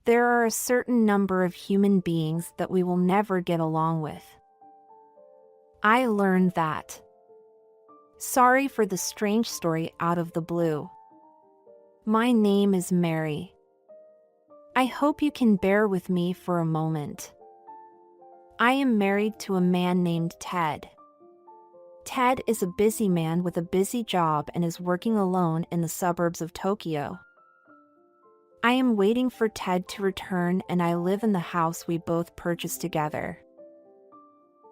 There are a certain number of human beings that we will never get along with. I learned that. Sorry for the strange story out of the blue. My name is Mary. I hope you can bear with me for a moment. I am married to a man named Ted. Ted is a busy man with a busy job and is working alone in the suburbs of Tokyo. I am waiting for Ted to return and I live in the house we both purchased together.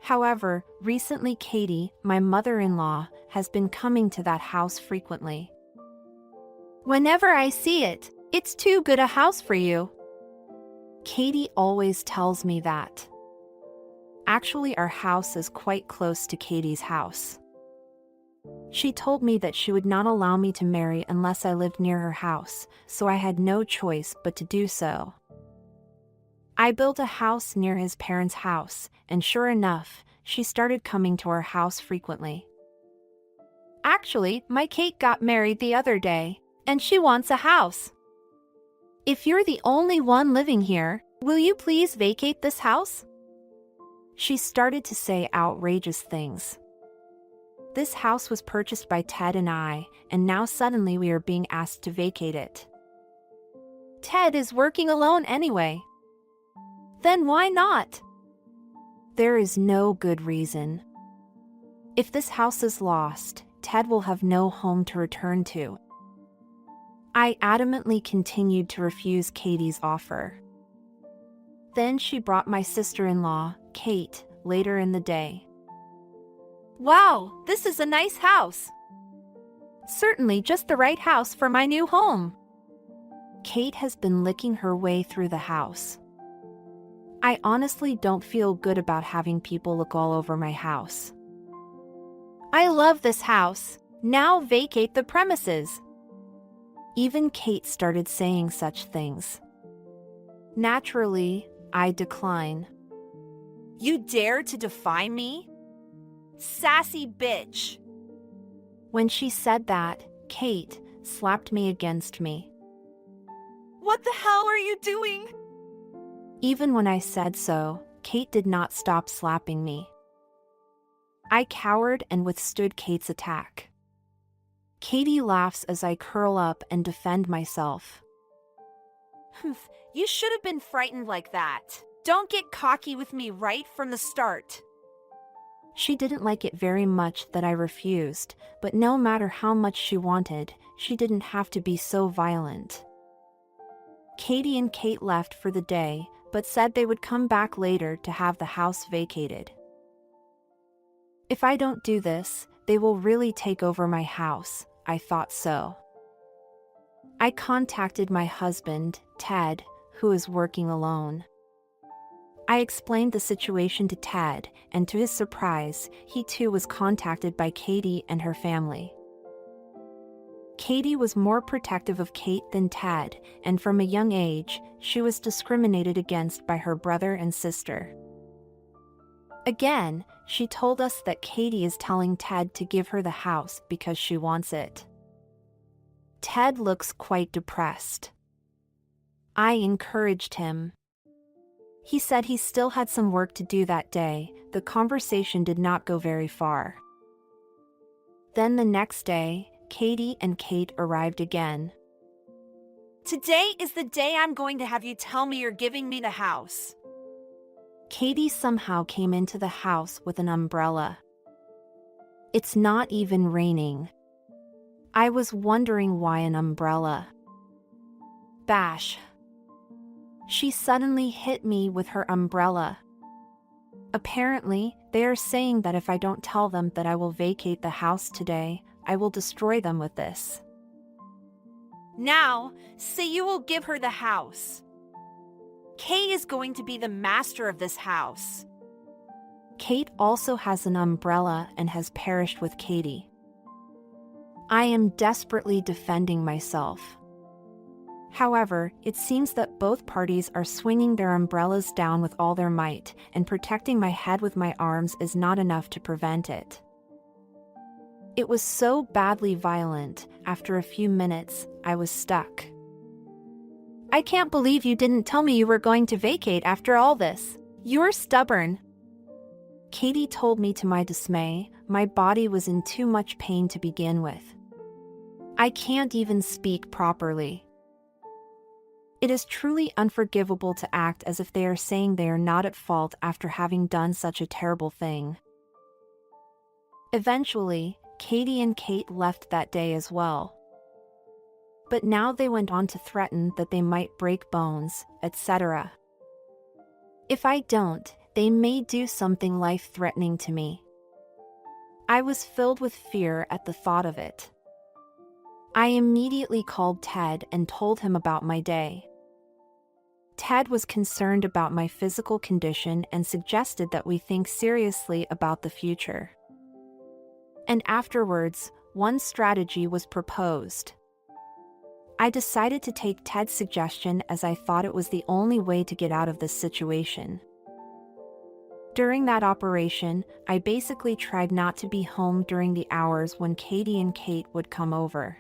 However, recently Katie, my mother-in-law, has been coming to that house frequently. Whenever I see it, it's too good a house for you. Katie always tells me that. Actually, our house is quite close to Katie's house. She told me that she would not allow me to marry unless I lived near her house, so I had no choice but to do so. I built a house near his parents' house, and sure enough, she started coming to our house frequently. Actually, my Kate got married the other day, and she wants a house. If you're the only one living here, will you please vacate this house? She started to say outrageous things. This house was purchased by Ted and I, and now suddenly we are being asked to vacate it. Ted is working alone anyway. Then why not? There is no good reason. If this house is lost, Ted will have no home to return to. I adamantly continued to refuse Katie's offer. Then she brought my sister-in-law, Kate, later in the day. Wow, this is a nice house. Certainly just the right house for my new home. Kate has been licking her way through the house. I honestly don't feel good about having people look all over my house. I love this house. Now vacate the premises. Even Kate started saying such things. Naturally, I decline. You dare to defy me? Sassy bitch! When she said that, Kate slapped me against me. What the hell are you doing? Even when I said so, Kate did not stop slapping me. I cowered and withstood Kate's attack. Katie laughs as I curl up and defend myself. You should have been frightened like that. Don't get cocky with me right from the start. She didn't like it very much that I refused, but no matter how much she wanted, she didn't have to be so violent. Katie and Kate left for the day, but said they would come back later to have the house vacated. If I don't do this, they will really take over my house, I thought so. I contacted my husband, Ted, who is working alone. I explained the situation to Ted, and to his surprise, he too was contacted by Katie and her family. Katie was more protective of Kate than Ted, and from a young age, she was discriminated against by her brother and sister. Again, she told us that Katie is telling Ted to give her the house because she wants it. Ted looks quite depressed. I encouraged him. He said he still had some work to do that day. The conversation did not go very far. Then the next day, Katie and Kate arrived again. Today is the day I'm going to have you tell me you're giving me the house. Katie somehow came into the house with an umbrella. It's not even raining. I was wondering why an umbrella. Bash. She suddenly hit me with her umbrella. Apparently, they are saying that if I don't tell them that I will vacate the house today, I will destroy them with this. Now, say you will give her the house. Kay is going to be the master of this house. Kate also has an umbrella and has perished with Katie. I am desperately defending myself. However, it seems that both parties are swinging their umbrellas down with all their might, and protecting my head with my arms is not enough to prevent it. It was so badly violent, after a few minutes, I was stuck. I can't believe you didn't tell me you were going to vacate after all this. You're stubborn. Katie told me to my dismay, my body was in too much pain to begin with. I can't even speak properly. It is truly unforgivable to act as if they are saying they are not at fault after having done such a terrible thing. Eventually, Katie and Kate left that day as well. But now they went on to threaten that they might break bones, etc. If I don't, they may do something life-threatening to me. I was filled with fear at the thought of it. I immediately called Ted and told him about my day. Ted was concerned about my physical condition and suggested that we think seriously about the future. And afterwards, one strategy was proposed. I decided to take Ted's suggestion as I thought it was the only way to get out of this situation. During that operation, I basically tried not to be home during the hours when Katie and Kate would come over.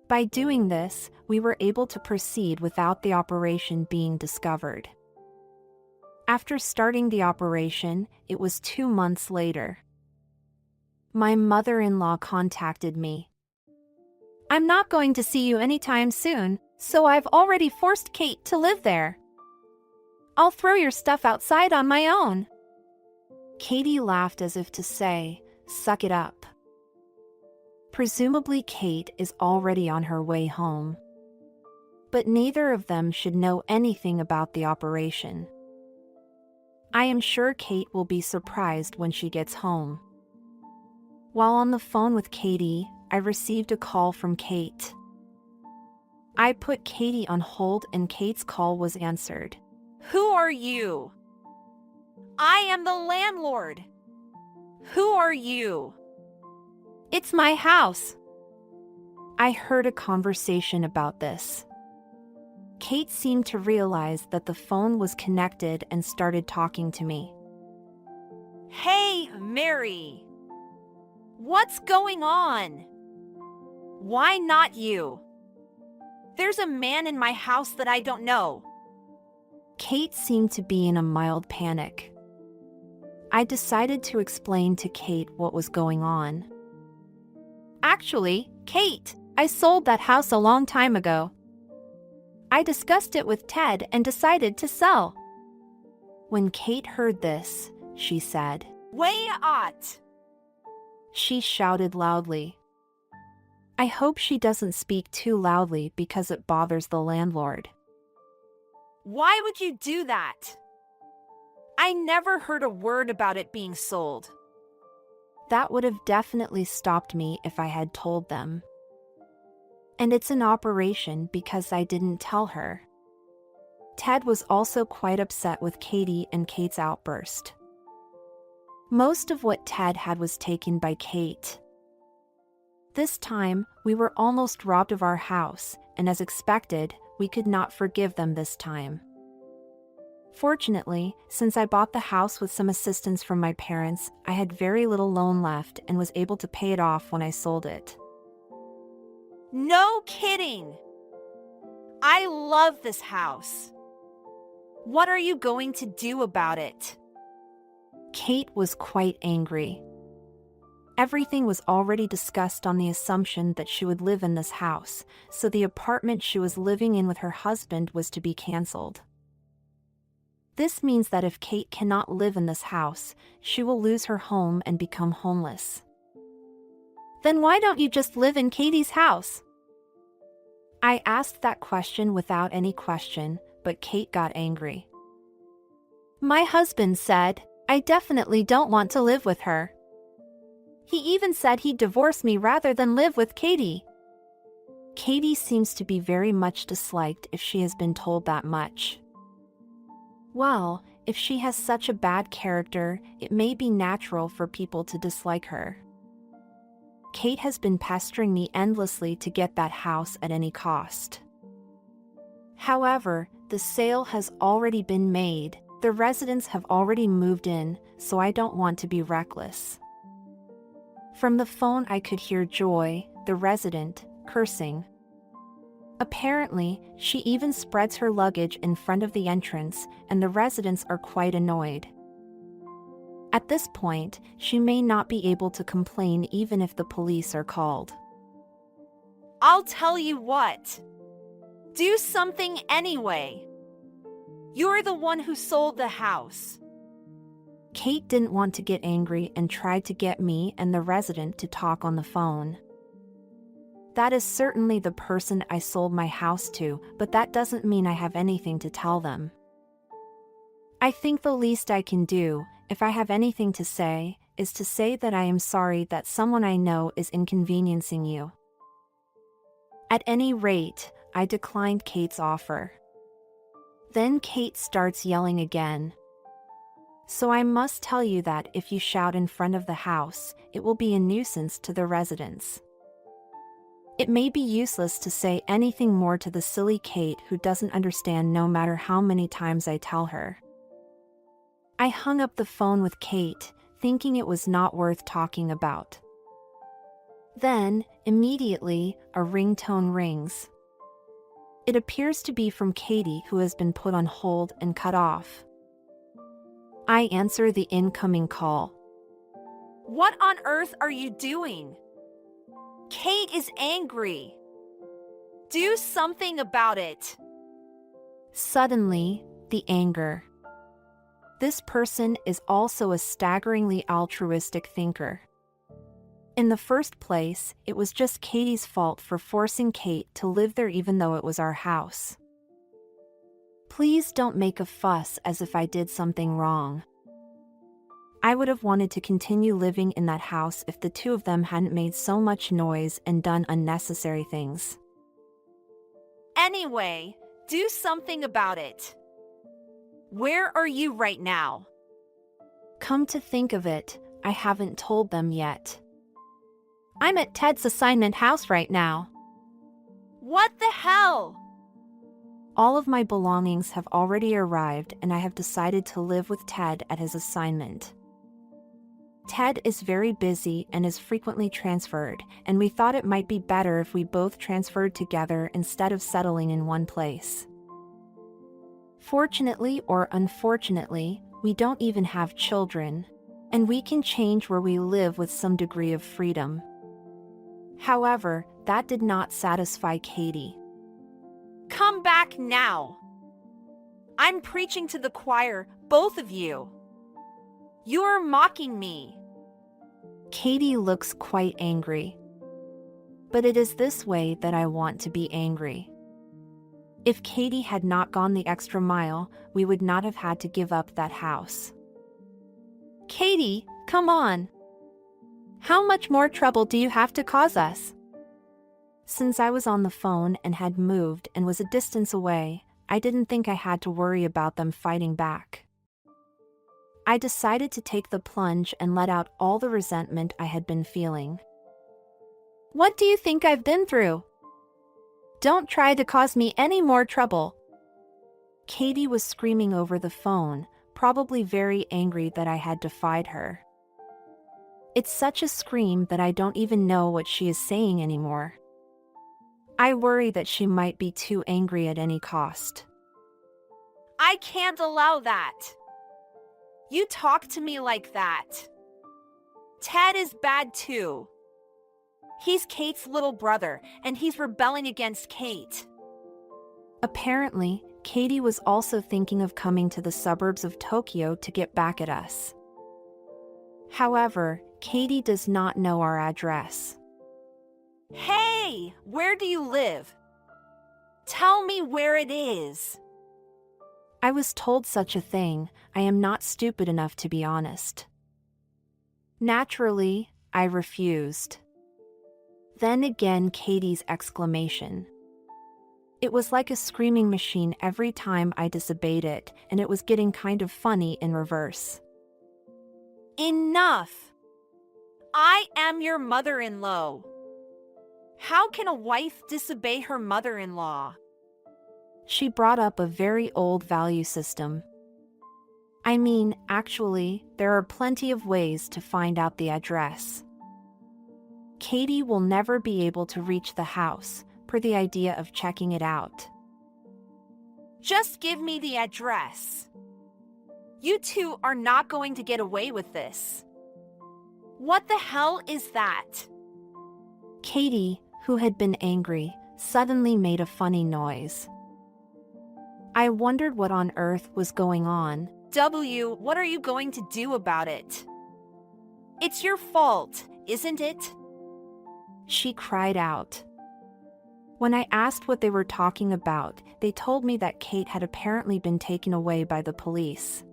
By doing this, we were able to proceed without the operation being discovered. After starting the operation, it was 2 months later. My mother-in-law contacted me. I'm not going to see you anytime soon, so I've already forced Kate to live there. I'll throw your stuff outside on my own. Katie laughed as if to say, suck it up. Presumably Kate is already on her way home. But neither of them should know anything about the operation. I am sure Kate will be surprised when she gets home. While on the phone with Katie, I received a call from Kate. I put Katie on hold and Kate's call was answered. Who are you? I am the landlord. Who are you? It's my house. I heard a conversation about this. Kate seemed to realize that the phone was connected and started talking to me. Hey, Mary. What's going on? Why not you? There's a man in my house that I don't know. Kate seemed to be in a mild panic. I decided to explain to Kate what was going on. Actually, Kate, I sold that house a long time ago. I discussed it with Ted and decided to sell. When Kate heard this, she said, "Way out!" She shouted loudly. I hope she doesn't speak too loudly because it bothers the landlord. Why would you do that? I never heard a word about it being sold. That would have definitely stopped me if I had told them. And it's an operation because I didn't tell her. Ted was also quite upset with Katie and Kate's outburst. Most of what Ted had was taken by Kate. This time, we were almost robbed of our house, and as expected, we could not forgive them this time. Fortunately, since I bought the house with some assistance from my parents, I had very little loan left and was able to pay it off when I sold it. No kidding! I love this house. What are you going to do about it? Kate was quite angry. Everything was already discussed on the assumption that she would live in this house, so the apartment she was living in with her husband was to be canceled. This means that if Kate cannot live in this house, she will lose her home and become homeless. Then why don't you just live in Katie's house? I asked that question without any question, but Kate got angry. My husband said, I definitely don't want to live with her. He even said he'd divorce me rather than live with Katie. Katie seems to be very much disliked if she has been told that much. Well, if she has such a bad character, it may be natural for people to dislike her. Kate has been pestering me endlessly to get that house at any cost. However, the sale has already been made, the residents have already moved in, so I don't want to be reckless. From the phone I could hear Joy, the resident, cursing. Apparently, she even spreads her luggage in front of the entrance, and the residents are quite annoyed. At this point, she may not be able to complain even if the police are called. I'll tell you what. Do something anyway. You're the one who sold the house. Kate didn't want to get angry and tried to get me and the resident to talk on the phone. That is certainly the person I sold my house to, but that doesn't mean I have anything to tell them. I think the least I can do, if I have anything to say, is to say that I am sorry that someone I know is inconveniencing you. At any rate, I declined Kate's offer. Then Kate starts yelling again. So I must tell you that if you shout in front of the house, it will be a nuisance to the residents. It may be useless to say anything more to the silly Kate who doesn't understand no matter how many times I tell her. I hung up the phone with Kate, thinking it was not worth talking about. Then, immediately, a ringtone rings. It appears to be from Katie, who has been put on hold and cut off. I answer the incoming call. What on earth are you doing? Kate is angry. Do something about it. Suddenly, the anger. This person is also a staggeringly altruistic thinker. In the first place, it was just Katie's fault for forcing Kate to live there even though it was our house. Please don't make a fuss as if I did something wrong. I would have wanted to continue living in that house if the two of them hadn't made so much noise and done unnecessary things. Anyway, do something about it. Where are you right now? Come to think of it, I haven't told them yet. I'm at Ted's assignment house right now. What the hell? All of my belongings have already arrived and I have decided to live with Ted at his assignment. Ted is very busy and is frequently transferred, and we thought it might be better if we both transferred together instead of settling in one place. Fortunately or unfortunately, we don't even have children, and we can change where we live with some degree of freedom. However, that did not satisfy Katie. Come back now. I'm preaching to the choir, both of you. You're mocking me. Katie looks quite angry. But it is this way that I want to be angry. If Katie had not gone the extra mile, we would not have had to give up that house. Katie, come on. How much more trouble do you have to cause us? Since I was on the phone and had moved and was a distance away, I didn't think I had to worry about them fighting back. I decided to take the plunge and let out all the resentment I had been feeling. What do you think I've been through? Don't try to cause me any more trouble. Katie was screaming over the phone, probably very angry that I had defied her. It's such a scream that I don't even know what she is saying anymore. I worry that she might be too angry at any cost. I can't allow that. You talk to me like that. Ted is bad too. He's Kate's little brother, and he's rebelling against Kate. Apparently, Katie was also thinking of coming to the suburbs of Tokyo to get back at us. However, Katie does not know our address. Hey, where do you live? Tell me where it is. I was told such a thing. I am not stupid enough to be honest. Naturally, I refused. Then again Katie's exclamation. It was like a screaming machine every time I disobeyed it, and it was getting kind of funny in reverse. Enough! I am your mother-in-law. How can a wife disobey her mother-in-law? She brought up a very old value system. I mean, actually, there are plenty of ways to find out the address. Katie will never be able to reach the house, her the idea of checking it out. Just give me the address. You two are not going to get away with this. What the hell is that? Katie, who had been angry, suddenly made a funny noise. I wondered what on earth was going on. What are you going to do about it? It's your fault, isn't it? She cried out. When I asked what they were talking about, they told me that Kate had apparently been taken away by the police.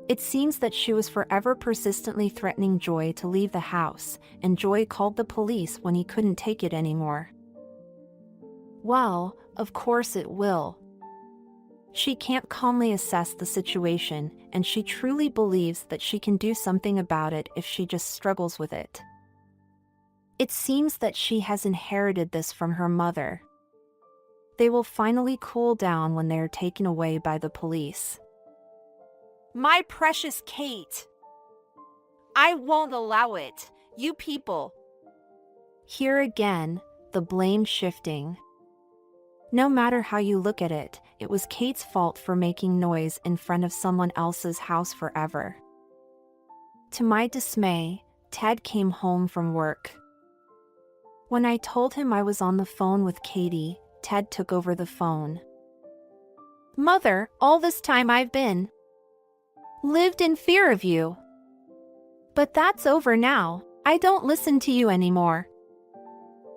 It seems that she was forever persistently threatening Joy to leave the house, and Joy called the police when he couldn't take it anymore. Well, of course it will. She can't calmly assess the situation, and she truly believes that she can do something about it if she just struggles with it. It seems that she has inherited this from her mother. They will finally cool down when they are taken away by the police. My precious Kate. I won't allow it, you people. Here again, the blame shifting. No matter how you look at it, it was Kate's fault for making noise in front of someone else's house forever. To my dismay, Ted came home from work. When I told him I was on the phone with Katie, Ted took over the phone. Mother, all this time I've been lived in fear of you. But that's over now. I don't listen to you anymore.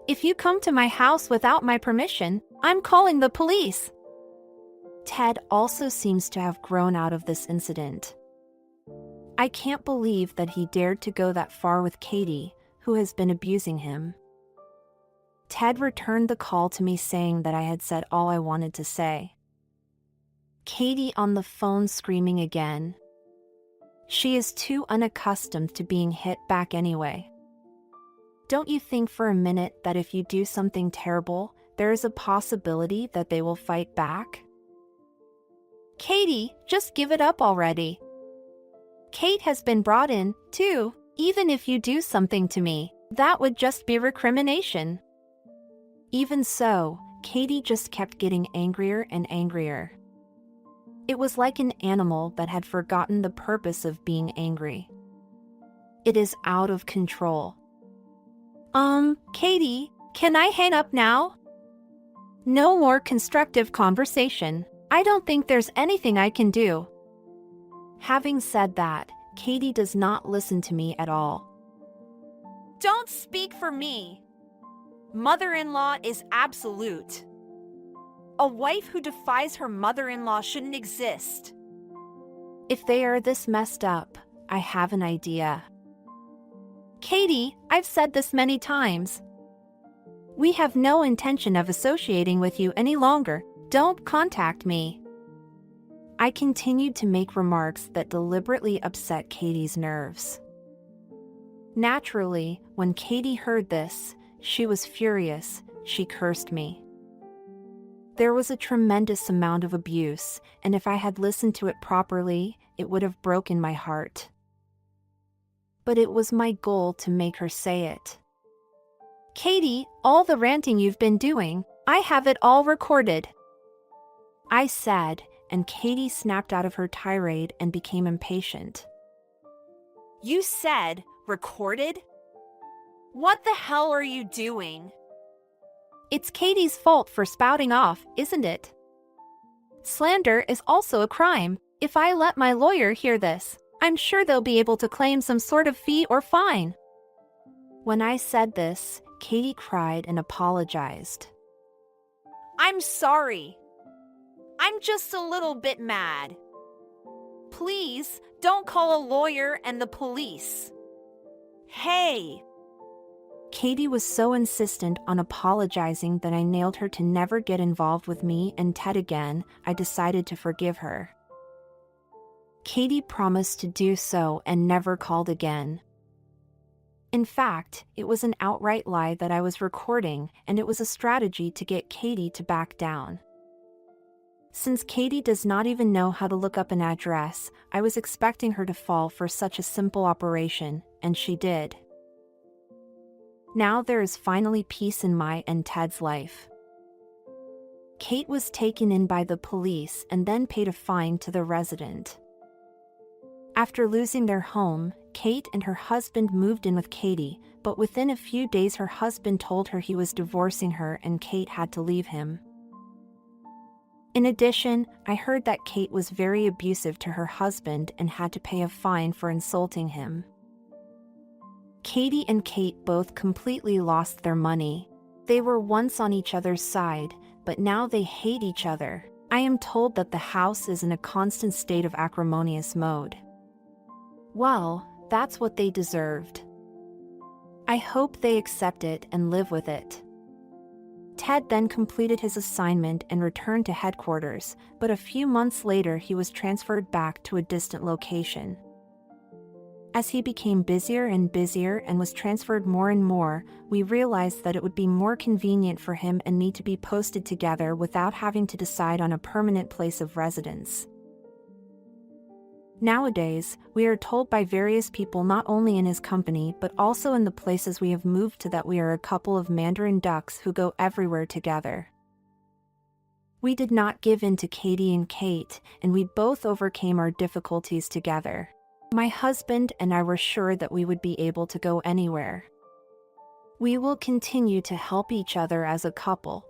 If you come to my house without my permission, I'm calling the police. Ted also seems to have grown out of this incident. I can't believe that he dared to go that far with Katie, who has been abusing him. Ted returned the call to me saying that I had said all I wanted to say. Katie on the phone screaming again. She is too unaccustomed to being hit back anyway. Don't you think for a minute that if you do something terrible, there is a possibility that they will fight back? Katie, just give it up already. Kate has been brought in, too. Even if you do something to me, that would just be recrimination. Even so, Katie just kept getting angrier and angrier. It was like an animal that had forgotten the purpose of being angry. It is out of control. Katie, can I hang up now? No more constructive conversation. I don't think there's anything I can do. Having said that, Katie does not listen to me at all. Don't speak for me. Mother-in-law is absolute. A wife who defies her mother-in-law shouldn't exist. If they are this messed up, I have an idea. Katie, I've said this many times. We have no intention of associating with you any longer. Don't contact me. I continued to make remarks that deliberately upset Katie's nerves. Naturally, when Katie heard this, she was furious. She cursed me. There was a tremendous amount of abuse, and if I had listened to it properly, it would have broken my heart. But it was my goal to make her say it. Katie, all the ranting you've been doing, I have it all recorded. I said, and Katie snapped out of her tirade and became impatient. You said recorded? What the hell are you doing? It's Katie's fault for spouting off, isn't it? Slander is also a crime. If I let my lawyer hear this, I'm sure they'll be able to claim some sort of fee or fine. When I said this, Katie cried and apologized. I'm sorry. I'm just a little bit mad. Please, don't call a lawyer and the police. Hey! Katie was so insistent on apologizing that I nailed her to never get involved with me and Ted again. I decided to forgive her. Katie promised to do so and never called again. In fact, it was an outright lie that I was recording, and it was a strategy to get Katie to back down. Since Katie does not even know how to look up an address, I was expecting her to fall for such a simple operation, and she did. Now there is finally peace in my and Ted's life. Kate was taken in by the police and then paid a fine to the resident. After losing their home, Kate and her husband moved in with Katie, but within a few days her husband told her he was divorcing her and Kate had to leave him. In addition, I heard that Kate was very abusive to her husband and had to pay a fine for insulting him. Katie and Kate both completely lost their money. They were once on each other's side, but now they hate each other. I am told that the house is in a constant state of acrimonious mode. Well, that's what they deserved. I hope they accept it and live with it. Ted then completed his assignment and returned to headquarters, but a few months later he was transferred back to a distant location. As he became busier and busier and was transferred more and more, we realized that it would be more convenient for him and me to be posted together without having to decide on a permanent place of residence. Nowadays, we are told by various people not only in his company but also in the places we have moved to that we are a couple of Mandarin ducks who go everywhere together. We did not give in to Katie and Kate, and we both overcame our difficulties together. My husband and I were sure that we would be able to go anywhere. We will continue to help each other as a couple.